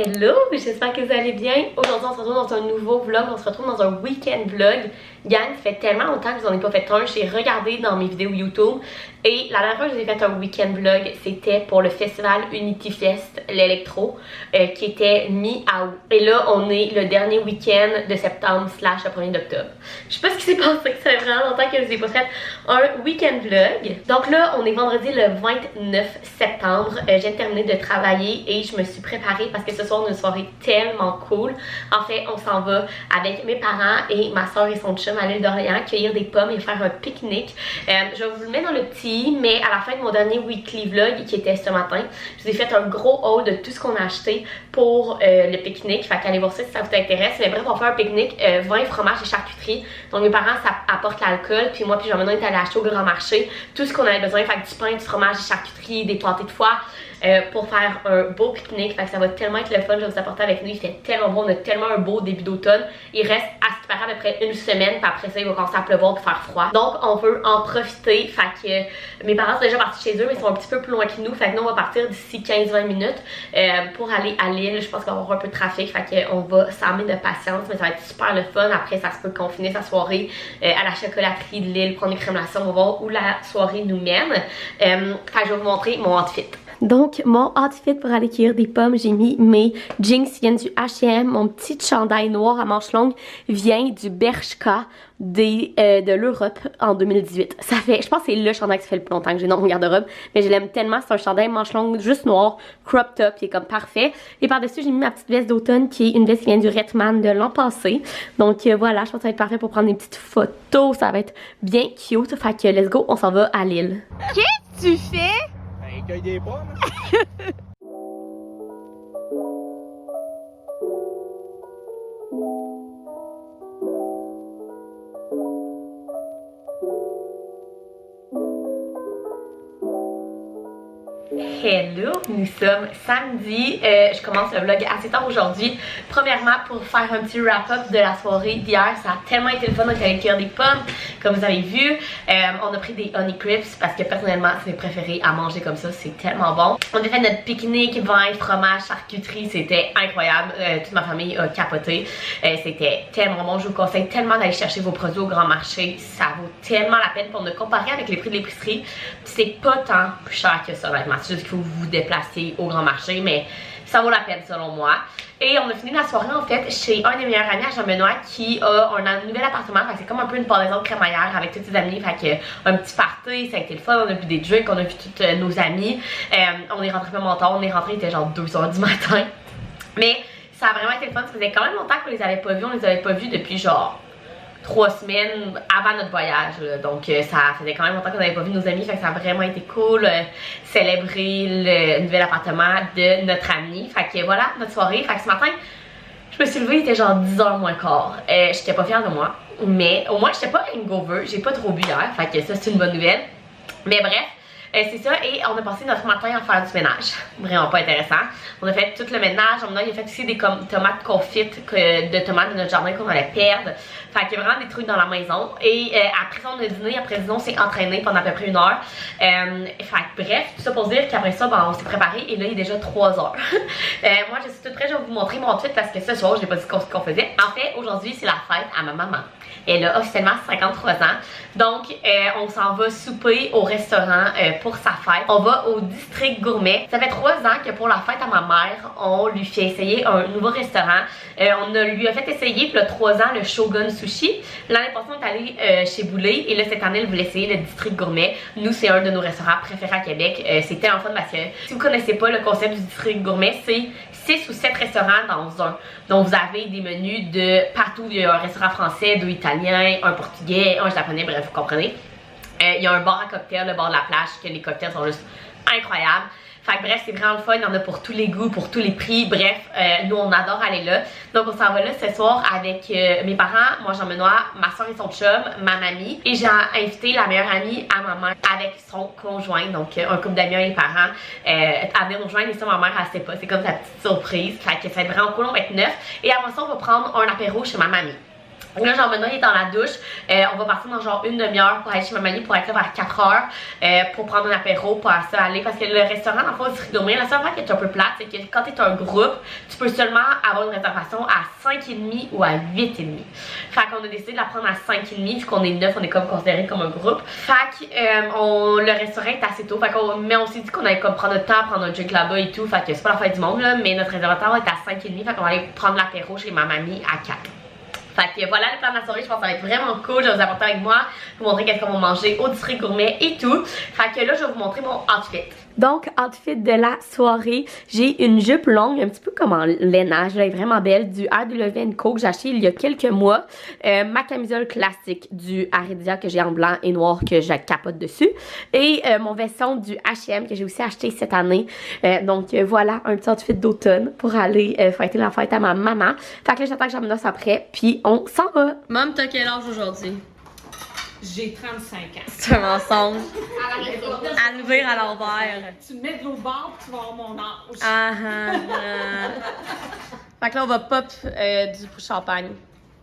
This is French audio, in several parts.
Hello, j'espère que vous allez bien. Aujourd'hui, on se retrouve dans un nouveau vlog. On se retrouve dans un week-end vlog. Gang, ça fait tellement longtemps que je n'en ai pas fait un. J'ai regardé dans mes vidéos YouTube. Et la dernière fois que j'ai fait un week-end vlog, c'était pour le festival Unity Fest, l'électro, qui était mi-août. Et là, on est le dernier week-end de septembre / le 1er d'octobre. Je sais pas ce qui s'est passé, ça fait vraiment longtemps que je n'ai pas fait un week-end vlog. Donc là, on est vendredi le 29 septembre. Je viens de terminer de travailler et je me suis préparée parce que ce soir, on a une soirée tellement cool. En fait, on s'en va avec mes parents et ma soeur et son chum à l'île d'Orléans cueillir des pommes et faire un pique-nique. Je vais vous le mettre dans le petit, mais à la fin de mon dernier weekly vlog qui était ce matin, je vous ai fait un gros haul de tout ce qu'on a acheté pour le pique-nique. Fait qu'allez voir ça si ça vous intéresse. Mais bref, on fait un pique-nique, vin, fromage et charcuterie. Donc mes parents, ça apporte l'alcool, puis moi puis Jean-Benoît est allé acheter au grand marché tout ce qu'on avait besoin. Fait que du pain, du fromage, des charcuteries, des pâtés de foie. Pour faire un beau pique-nique, fait que ça va tellement être le fun, je vais vous apporter avec nous, il fait tellement bon, on a tellement un beau début d'automne, il reste à ce qui paraît à peu près une semaine, puis après ça il va commencer à pleuvoir et faire froid, donc on veut en profiter, fait que mes parents sont déjà partis chez eux mais ils sont un petit peu plus loin que nous, fait que nous on va partir d'ici 15-20 minutes pour aller à Lille. Je pense qu'on va avoir un peu de trafic, fait qu'on va s'armer de patience, mais ça va être super le fun. Après ça se peut qu'on finisse sa soirée à la chocolaterie de Lille, prendre une crème glacée, on va voir où la soirée nous mène. Fait que je vais vous montrer mon outfit. Donc, mon outfit pour aller cueillir des pommes, j'ai mis mes jeans qui viennent du H&M. Mon petit chandail noir à manches longues vient du Bershka de l'Europe en 2018. Ça fait, je pense que c'est le chandail qui fait le plus longtemps que j'ai dans mon garde-robe. Mais je l'aime tellement, c'est un chandail manches longues juste noir, crop top, qui est comme parfait. Et par-dessus, j'ai mis ma petite veste d'automne qui est une veste qui vient du Redman de l'an passé. Donc voilà, je pense que ça va être parfait pour prendre des petites photos. Ça va être bien cute. Fait que let's go, on s'en va à Lille. Qu'est-ce que tu fais? Ben, cueille des pommes. Hello, nous sommes samedi, je commence le vlog assez tard aujourd'hui. Premièrement pour faire un petit wrap-up de la soirée d'hier, ça a tellement été le fun, on est allé cueillir des pommes comme vous avez vu. On a pris des Honey Crisps parce que personnellement c'est mes préférés à manger comme ça, c'est tellement bon. On a fait notre pique-nique, vin, fromage, charcuterie, c'était incroyable, toute ma famille a capoté. C'était tellement bon, je vous conseille tellement d'aller chercher vos produits au grand marché, ça vaut tellement la peine pour ne comparer avec les prix de l'épicerie. C'est pas tant plus cher que ça honnêtement. C'est juste qu'il faut vous déplacer au grand marché, mais ça vaut la peine selon moi. Et on a fini la soirée en fait chez un des meilleurs amis à Jean-Benoît qui a un nouvel appartement. C'est comme un peu une pendaison de crémaillère avec tous ses amis. Fait que un petit party, ça a été le fun. On a bu des drinks, on a vu tous nos amis. On est rentré vraiment tard, on est rentré, il était genre 2h du matin. Mais ça a vraiment été le fun. Ça faisait quand même longtemps qu'on les avait pas vus. On les avait pas vus depuis genre 3 semaines avant notre voyage là. Donc ça faisait quand même longtemps qu'on n'avait pas vu nos amis, fait que ça a vraiment été cool célébrer le nouvel appartement de notre ami. Fait que voilà notre soirée. Fait que ce matin je me suis levée, il était genre 10h moins quart. J'étais pas fière de moi, mais au moins j'étais pas hangover, j'ai pas trop bu hier, fait que ça c'est une bonne nouvelle. Mais bref, c'est ça, et on a passé notre matin à faire du ménage. Vraiment pas intéressant. On a fait tout le ménage. On a fait aussi des tomates confites de tomates de notre jardin qu'on allait perdre. Fait qu'il y a vraiment des trucs dans la maison. Et après ça, on a dîné. Après dîner, on s'est entraîné pendant à peu près 1 heure. Fait que bref, tout ça pour dire qu'après ça, ben, on s'est préparé. Et là, il est déjà 3 heures. Moi, je suis toute prête. Je vais vous montrer mon outfit parce que ce soir, je n'ai pas dit ce qu'on faisait. En fait, aujourd'hui, c'est la fête à ma maman. Elle a officiellement 53 ans. Donc, on s'en va souper au restaurant pour sa fête. On va au District Gourmet. Ça fait 3 ans que pour la fête à ma mère, on lui fait essayer un nouveau restaurant. On lui a fait essayer, puis là, 3 ans, le Shogun Sushi. L'année passée, on est allé chez Boulay. Et là, cette année, elle voulait essayer le District Gourmet. Nous, c'est un de nos restaurants préférés à Québec. C'était en fun parce que si vous connaissez pas le concept du District Gourmet, c'est 6 ou 7 restaurants dans un. Donc, vous avez des menus de partout. Il y a un restaurant français, 2 italiens, un portugais, un japonais, bref, vous comprenez. Il y a un bar à cocktails, le bord de la plage, que les cocktails sont juste incroyables. Fait que bref, c'est vraiment le fun, il y en a pour tous les goûts, pour tous les prix. Bref, nous on adore aller là. Donc on s'en va là ce soir avec mes parents, moi Jean-Benoît, ma soeur et son chum, ma mamie. Et j'ai invité la meilleure amie à ma mère avec son conjoint, donc un couple d'amis et les parents à venir nous rejoindre. Et ça, ma mère elle sait pas, c'est comme sa petite surprise. Fait que ça va être vraiment cool, on va être 9. Et après ça, on va prendre un apéro chez ma mamie. Là, genre maintenant, il est dans la douche. On va partir dans genre une demi-heure pour aller chez ma mamie pour être là vers 4h pour prendre un apéro, pour ça aller. Parce que le restaurant, dans le fond, du District Gourmet, la seule affaire qui est un peu plate, c'est que quand t'es un groupe, tu peux seulement avoir une réservation à 5,5 ou à 8,5. Fait qu'on a décidé de la prendre à 5,5 vu qu'on est 9, on est comme considéré comme un groupe. Fait que le restaurant est assez tôt. Fait qu'on, mais on s'est dit qu'on allait comme prendre notre temps, prendre un drink là-bas et tout. Fait que c'est pas la fin du monde là, mais notre réservateur est à 5,5. Fait qu'on va aller prendre l'apéro chez ma mamie à 4. Fait que voilà le plan de la soirée, je pense que ça va être vraiment cool. Je vais vous apporter avec moi, vous montrer qu'est-ce qu'on va manger au District Gourmet et tout. Fait que là, je vais vous montrer mon outfit. Donc, outfit de la soirée, j'ai une jupe longue, un petit peu comme en lainage, elle est vraiment belle, du RW & Co que j'ai acheté il y a quelques mois. Ma camisole classique du Aridia que j'ai en blanc et noir que je capote dessus. Et mon veston du H&M que j'ai aussi acheté cette année. Donc voilà, un petit outfit d'automne pour aller fêter la fête à ma maman. Fait que là, j'attends que j'en noce après, puis on s'en va. Maman, t'as quel âge aujourd'hui? J'ai 35 ans. C'est un mensonge. À l'ouvrir à l'envers. Tu me mets de l'eau de bord et tu vas avoir mon âge. Fait que là, on va pop du champagne.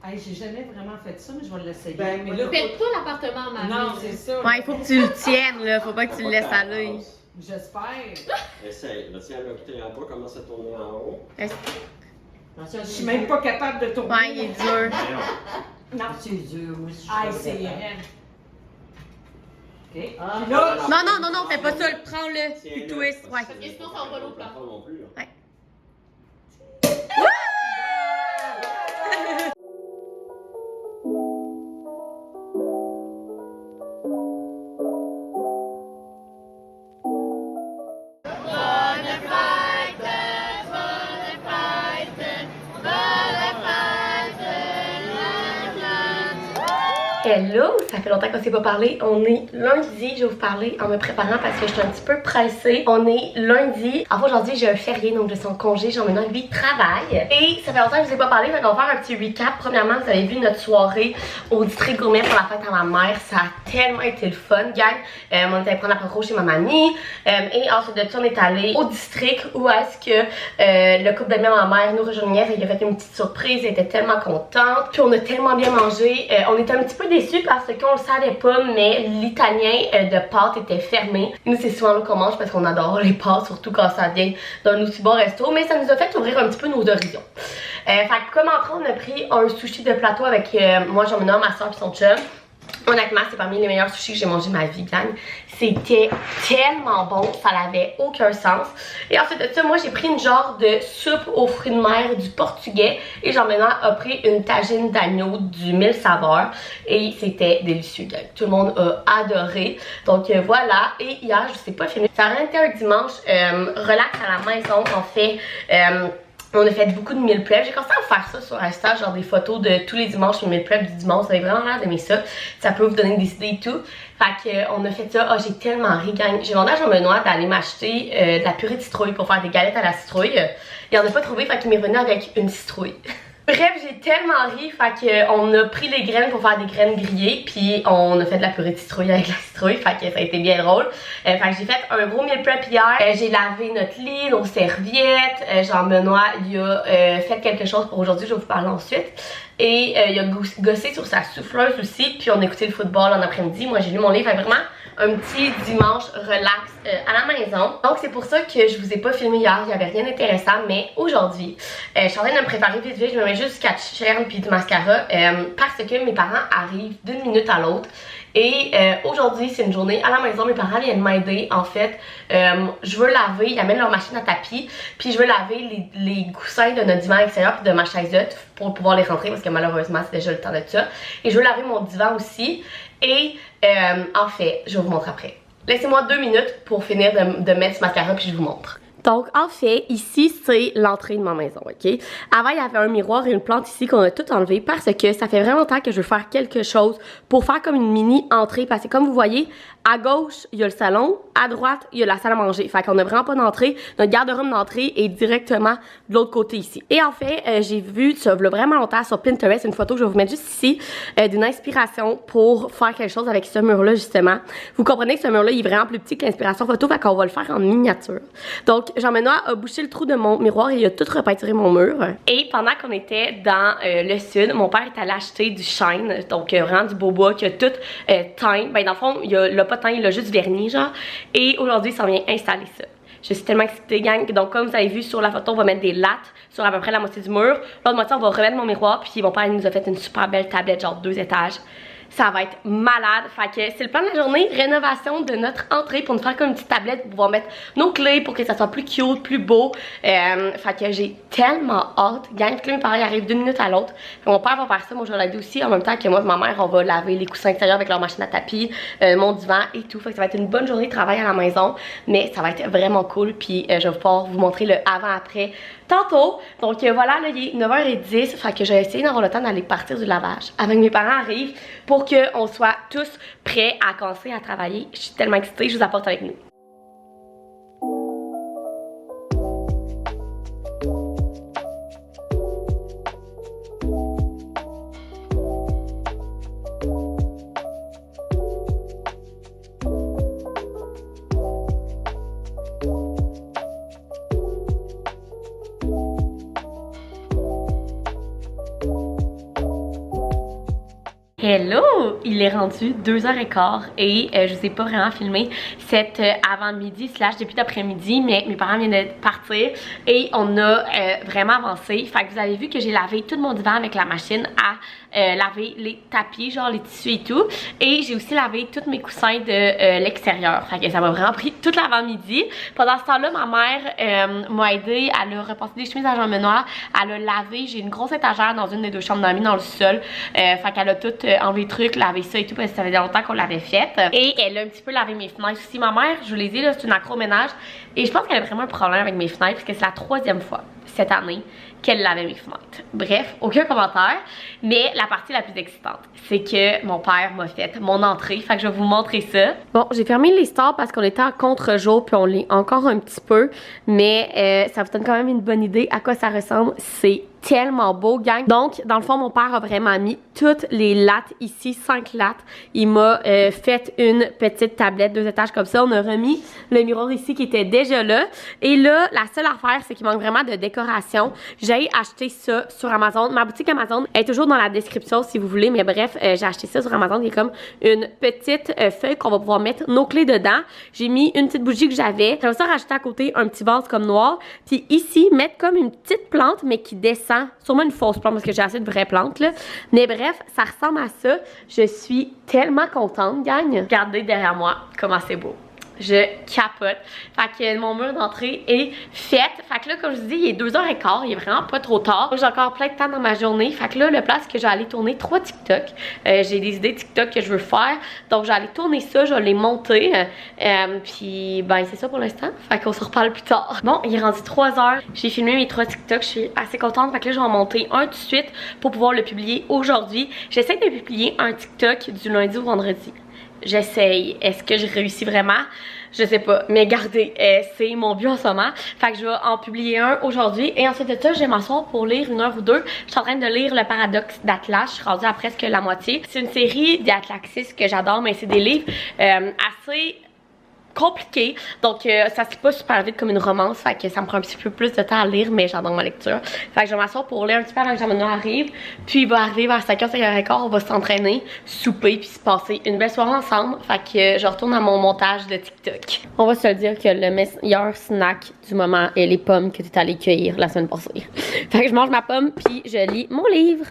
Hey, j'ai jamais vraiment fait ça, mais je vais l'essayer. Ben, mais là, Faites pas l'appartement, maman. Non, c'est ça. Ouais, il faut que tu le tiennes, là. Faut pas que tu le laisses aller. J'espère. essaye. Là, tiens, le pied en bas, commence à tourner en haut. Je suis même pas capable de tourner. Ouais, il est dur. Non, C'est dur, moi, si ah, je c'est fais raide. OK. Ah, Puis là, Non, fais pas ça. Prends-le. Puis twist. Ouais. Parce que sinon, ça va pas l'eau plat. non plus, là. Ouais. Hello, ça fait longtemps qu'on s'est pas parlé. On est lundi, je vais vous parler en me préparant parce que je suis un petit peu pressée. On est lundi. En fait, aujourd'hui, j'ai un férié, donc je suis en congé. J'emmène lui travail. Et ça fait longtemps que je vous ai pas parlé, donc on va faire un petit recap. Premièrement, vous avez vu notre soirée au District Gourmet pour la fête à ma mère. Ça a tellement été le fun, gang. On est allé prendre l'apéro chez ma mamie. Et ensuite de ça, on est allé au district où est-ce que le couple d'amis à ma mère nous rejoignait. Il a fait une petite surprise, elle était tellement contente. Puis on a tellement bien mangé. On était un petit peu déçus parce qu'on le savait pas, mais l'italien de pâtes était fermé. Nous, c'est souvent là qu'on mange parce qu'on adore les pâtes, surtout quand ça vient d'un aussi bon resto. Mais ça nous a fait ouvrir un petit peu nos horizons. Fait que comme entrant, on a pris un sushi de plateau avec moi, Jean-Ménard, ma soeur et son chum. Honnêtement, c'est parmi les meilleurs sushis que j'ai mangé de ma vie, gang. C'était tellement bon, ça n'avait aucun sens. Et ensuite de ça, moi j'ai pris une genre de soupe aux fruits de mer du portugais. Et Jean-Ménard a pris une tagine d'agneau du 1000 saveurs. Et c'était délicieux, gang. Tout le monde a adoré. Donc voilà. Et hier, je sais pas filmé. Ça a été un dimanche relax à la maison, en fait. On a fait beaucoup de meal prep. J'ai commencé à faire ça sur Insta, genre des photos de tous les dimanches, le meal prep du dimanche. Vous avez vraiment l'air d'aimer ça. Ça peut vous donner des idées et tout. Fait que on a fait ça. Oh, j'ai tellement ri, gang. J'ai demandé à Jean-Benoît d'aller m'acheter de la purée de citrouille pour faire des galettes à la citrouille. Il en a pas trouvé, fait qu'il m'est revenu avec une citrouille. Bref, j'ai tellement ri, fait qu'on a pris les graines pour faire des graines grillées, puis on a fait de la purée de citrouille avec la citrouille, fait que ça a été bien drôle. Fait que j'ai fait un gros meal prep hier, j'ai lavé notre lit, nos serviettes, Jean-Benoît il a fait quelque chose pour aujourd'hui, je vais vous parler ensuite. Et il a gossé sur sa souffleuse aussi, puis on a écouté le football en après-midi. Moi j'ai lu mon livre, vraiment un petit dimanche relax à la maison. Donc c'est pour ça que je vous ai pas filmé hier, il y avait rien d'intéressant, mais aujourd'hui, je suis en train de me préparer vite vite, je me mets juste du catch-charme puis du mascara parce que mes parents arrivent d'une minute à l'autre. Et aujourd'hui, c'est une journée à la maison. Mes parents viennent m'aider. En fait, je veux laver, ils amènent leur machine à tapis. Puis je veux laver les coussins de notre divan extérieur puis de ma chaisette pour pouvoir les rentrer parce que malheureusement, c'est déjà le temps de ça. Et je veux laver mon divan aussi. Et en fait, je vais vous montrer après. Laissez-moi 2 minutes pour finir de mettre ce mascara puis je vous montre. Donc, en fait, ici, c'est l'entrée de ma maison, OK? Avant, il y avait un miroir et une plante ici qu'on a tout enlevé parce que ça fait vraiment longtemps que je veux faire quelque chose pour faire comme une mini entrée. Parce que comme vous voyez, à gauche, il y a le salon, à droite, il y a la salle à manger. Fait qu'on a vraiment pas d'entrée. Notre garde-robe d'entrée est directement de l'autre côté ici. Et en fait, j'ai vu ça vraiment longtemps sur Pinterest, une photo que je vais vous mettre juste ici, d'une inspiration pour faire quelque chose avec ce mur-là, justement. Vous comprenez que ce mur-là, il est vraiment plus petit que l'inspiration photo, fait qu'on va le faire en miniature. Donc, Jean-Benoît a bouché le trou de mon miroir et il a tout repeinturé mon mur. Et pendant qu'on était dans le sud, mon père est allé acheter du shine, donc vraiment du beau bois qui a tout teint. Ben dans le fond, il l'a pas teint, il l'a juste verni, genre. Et aujourd'hui, il s'en vient installer ça. Je suis tellement excitée, gang. Donc, comme vous avez vu sur la photo, on va mettre des lattes sur à peu près la moitié du mur. L'autre moitié, on va remettre mon miroir. Puis, mon père nous a fait une super belle tablette, genre 2 étages. Ça va être malade. Fait que c'est le plan de la journée, rénovation de notre entrée pour nous faire comme une petite tablette pour pouvoir mettre nos clés pour que ça soit plus cute, plus beau. Fait que j'ai tellement hâte. Gang, que là, mes parents arrivent d'une minute à l'autre. Mon père va faire ça, moi je vais l'aider aussi. En même temps que moi et ma mère, on va laver les coussins extérieurs avec leur machine à tapis, mon divan et tout. Fait que ça va être une bonne journée de travail à la maison. Mais ça va être vraiment cool. Puis je vais pouvoir vous montrer le avant-après tantôt. Donc voilà, là, il est 9h10. Fait que j'ai essayé d'avoir le temps d'aller partir du lavage avant que mes parents arrivent pour qu'on soit tous prêts à commencer à travailler. Je suis tellement excitée, je vous apporte avec nous. Hello! Il est rendu 2h15 et je vous ai pas vraiment filmé cet avant-midi / début d'après-midi, mais mes parents viennent de partir et on a vraiment avancé. Fait que vous avez vu que j'ai lavé tout mon divan avec la machine à laver les tapis, genre les tissus et tout. Et j'ai aussi lavé tous mes coussins de l'extérieur. Fait que ça m'a vraiment pris tout l'avant-midi. Pendant ce temps-là, ma mère m'a aidé. Elle a repassé des chemises à Jean-Benoît. Elle a lavé. J'ai une grosse étagère dans une des 2 chambres d'amis dans le sol. Fait qu'elle a tout enlevé le truc, lavé ça et tout parce que ça faisait longtemps qu'on l'avait fait. Et elle a un petit peu lavé mes fenêtres aussi. Ma mère, je vous l'ai dit, là, c'est une accro-ménage. Et je pense qu'elle a vraiment un problème avec mes fenêtres parce que c'est la 3e fois cette année qu'elle lavait mes fenêtres. Bref, aucun commentaire. Mais la partie la plus excitante, c'est que mon père m'a fait mon entrée. Fait que je vais vous montrer ça. Bon, j'ai fermé les stores parce qu'on était en contre-jour puis on l'est encore un petit peu. Mais ça vous donne quand même une bonne idée à quoi ça ressemble. C'est tellement beau, gang. Donc, dans le fond, mon père a vraiment mis toutes les lattes ici, 5 lattes. Il m'a fait une petite tablette 2 étages comme ça. On a remis le miroir ici qui était déjà là. Et là, la seule affaire, c'est qu'il manque vraiment de décoration. J'ai acheté ça sur Amazon. Ma boutique Amazon est toujours dans la description si vous voulez. Mais bref, j'ai acheté ça sur Amazon. Il y a comme une petite feuille qu'on va pouvoir mettre nos clés dedans. J'ai mis une petite bougie que j'avais. J'ai aussi rajouté à côté un petit vase comme noir. Puis ici, mettre comme une petite plante, mais qui descend. Sûrement une fausse plante parce que j'ai assez de vraies plantes là. Mais bref, ça ressemble à ça. Je suis tellement contente, gang. Regardez derrière moi comment c'est beau. Je capote. Fait que mon mur d'entrée est fait. Fait que là, comme je vous dis, il est 2h15. Il est vraiment pas trop tard. J'ai encore plein de temps dans ma journée. Fait que là, le plan, c'est que je vais aller tourner 3 TikTok. J'ai des idées TikTok que je veux faire. Donc, je vais aller tourner ça. Je vais les monter. Puis, ben, c'est ça pour l'instant. Fait qu'on se reparle plus tard. Bon, il est rendu 3h. J'ai filmé mes 3 TikTok. Je suis assez contente. Fait que là, je vais en monter un tout de suite pour pouvoir le publier aujourd'hui. J'essaie de publier un TikTok du lundi au vendredi. J'essaye. Est-ce que je réussis vraiment? Je sais pas. Mais regardez, c'est mon but en ce moment. Fait que je vais en publier un aujourd'hui. Et ensuite de ça, je vais m'asseoir pour lire 1 heure ou 2. Je suis en train de lire Le Paradoxe d'Atlas. Je suis rendue à presque la moitié. C'est une série d'Atlaxis que j'adore, mais c'est des livres assez compliqué, donc ça se lit pas super vite comme une romance, fait que ça me prend un petit peu plus de temps à lire, mais j'adore ma lecture. Fait que je vais m'asseoir pour lire un petit peu avant que Jean-Benoît arrive, puis il va arriver vers 5h, 5h15, on va s'entraîner, souper, puis se passer une belle soirée ensemble. Fait que je retourne à mon montage de TikTok. On va se le dire que le meilleur snack du moment est les pommes que tu es allé cueillir la semaine passée. Fait que je mange ma pomme, puis je lis mon livre.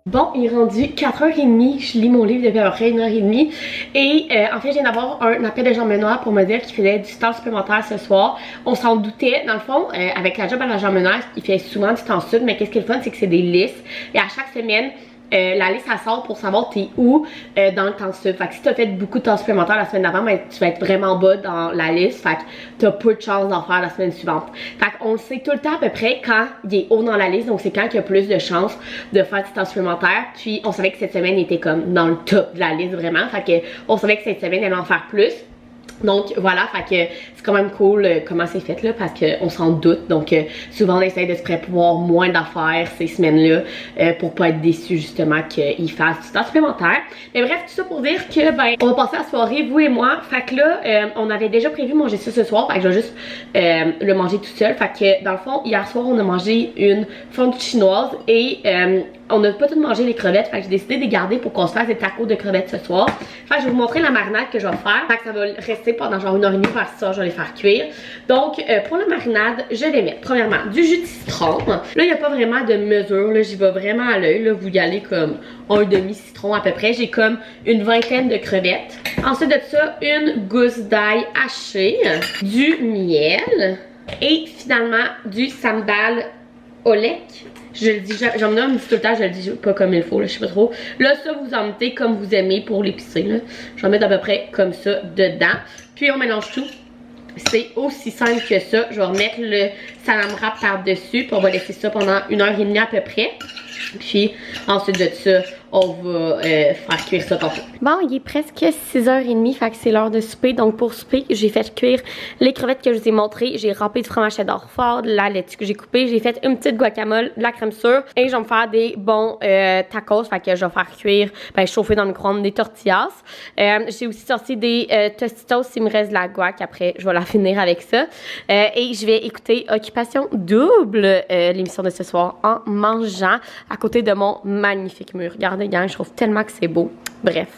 Bon, il est rendu 4h30, je lis mon livre depuis à peu près 1h30 et en fait je viens d'avoir un appel de Jean-Benoît pour me dire qu'il faisait du temps supplémentaire ce soir. On s'en doutait, dans le fond, avec la job à la Jean-Benoît, il fait souvent du temps sud, mais qu'est-ce qui est le fun, c'est que c'est des listes et à chaque semaine, la liste ça sort pour savoir t'es où dans le temps sup. Fait que si t'as fait beaucoup de temps supplémentaires la semaine d'avant, ben, tu vas être vraiment bas dans la liste. Fait que t'as peu de chance d'en faire la semaine suivante. Fait qu'on le sait tout le temps à peu près quand il est haut dans la liste. Donc c'est quand il y a plus de chances de faire du temps supplémentaire. Puis on savait que cette semaine était comme dans le top de la liste vraiment. Fait que on savait que cette semaine elle allait en faire plus. Donc voilà, fait que c'est quand même cool comment c'est fait là parce qu'on s'en doute. Donc souvent on essaie de se prévoir moins d'affaires ces semaines-là pour pas être déçu justement qu'ils fassent du temps supplémentaire. Mais bref, tout ça pour dire que ben on va passer la soirée, vous et moi. Fait que là, on avait déjà prévu manger ça ce soir. Fait que je vais juste le manger tout seul. Fait que dans le fond, hier soir on a mangé une fondue chinoise et on n'a pas tout mangé les crevettes. Fait que j'ai décidé de les garder pour qu'on se fasse des tacos de crevettes ce soir. Fait que je vais vous montrer la marinade que je vais faire. Fait que ça va rester pendant genre 1h30 par ça, je vais les faire cuire. Donc pour la marinade, je vais mettre premièrement du jus de citron. Là, il n'y a pas vraiment de mesure. Là, j'y vais vraiment à l'œil. Là, vous y allez comme un demi-citron à peu près. J'ai comme une vingtaine de crevettes. Ensuite de ça, une gousse d'ail hachée, du miel et finalement du sandal olek. Je le dis, j'en ai un tout le temps, je le dis pas comme il faut, là, je sais pas trop. Là, ça, vous en mettez comme vous aimez pour l'épicer, là. Je vais mettre à peu près comme ça dedans. Puis, on mélange tout. C'est aussi simple que ça. Je vais remettre le salam wrap par-dessus. Puis, on va laisser ça pendant 1h30 à peu près. Puis, ensuite de ça, on va faire cuire ça tantôt. Bon, il est presque 6h30, fait que c'est l'heure de souper. Donc pour souper, j'ai fait cuire les crevettes que je vous ai montrées. J'ai râpé du fromage cheddar fort, de la laitue que j'ai coupée. J'ai fait une petite guacamole, de la crème sûre. Et je vais me faire des bons tacos, fait que je vais faire cuire, ben chauffer dans le micro-ondes des tortillas. J'ai aussi sorti des tostitos, s'il me reste de la guac. Après, je vais la finir avec ça. Et je vais écouter Occupation Double, l'émission de ce soir, en mangeant à côté de mon magnifique mur. Regardez, gang, je trouve tellement que c'est beau. Bref.